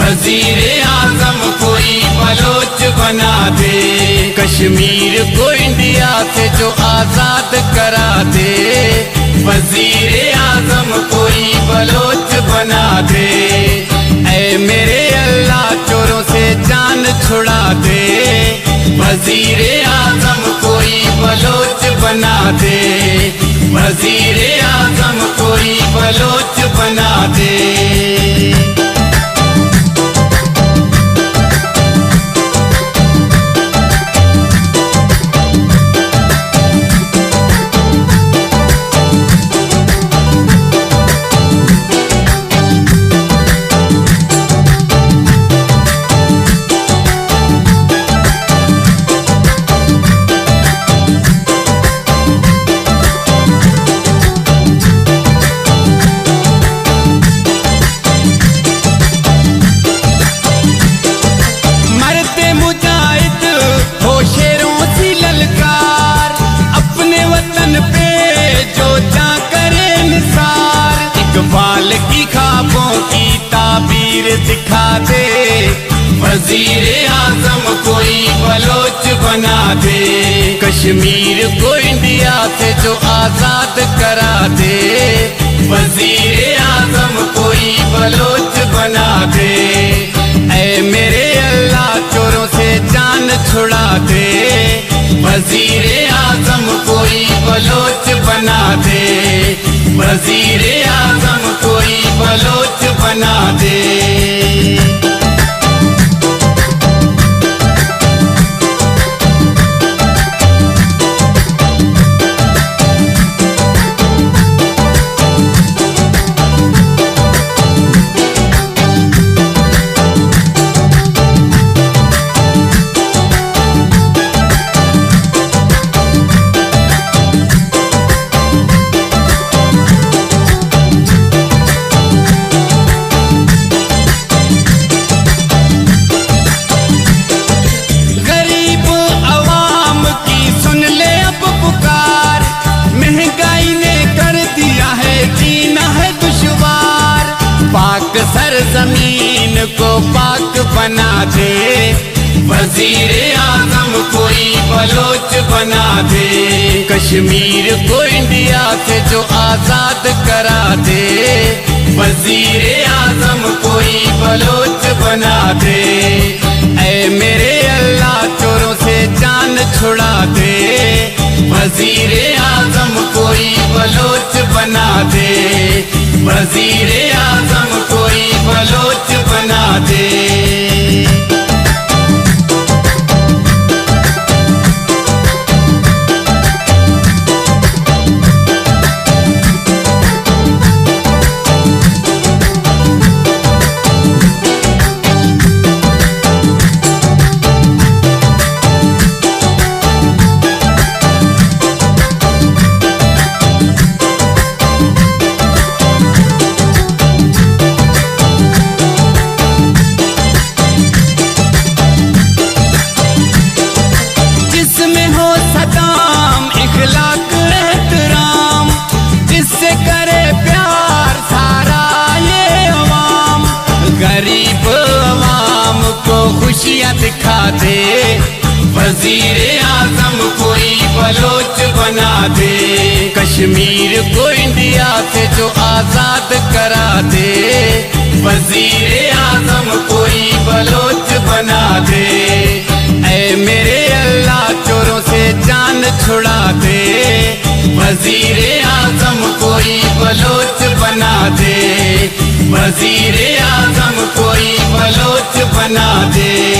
वजीरे आजम कोई बलोच बना दे, कश्मीर को इंडिया से जो आजाद करा दे। वजीरे आजम कोई बलोच बना दे, ऐ मेरे अल्लाह चोरों से जान छुड़ा दे। वजीरे आजम कोई बलोच बना दे, वजीरे आजम कोई बलोच बना दे। इकबाल की ख्वाबों की ताबीर दिखा दे, वजीरे आजम कोई बलोच बना दे। कश्मीर को इंडिया से जो आजाद करा दे, वजीरे आजम कोई बलोच बना दे। ऐ मेरे अल्लाह चोरों से जान छुड़ा दे, वजीरे आजम कोई बलोच बना दे। वजीरे आजम कोई बलोच बना दे। पाक सरजमीन को पाक बना दे, वजीरे आजम कोई बलोच बना दे। कश्मीर को इंडिया से जो आजाद करा दे, वजीरे आजम कोई बलोच बना दे। ऐ मेरे अल्लाह चोरों से जान छुड़ा दे, वजीरे आजम कोई बलोच बना दे। वजीरे आजम कोई बलोच बना दे। गरीब अवाम को खुशियाँ दिखा दे, वजीरे आजम कोई बलोच बना दे। कश्मीर को इंडिया से जो आजाद करा दे, वजीरे आजम कोई बलोच बना दे। ऐ मेरे अल्लाह चोरों से जान छुड़ा दे, वजीरे आजम कोई बलोच बना दे। वजीरे आजम कोई बलोच बना दे।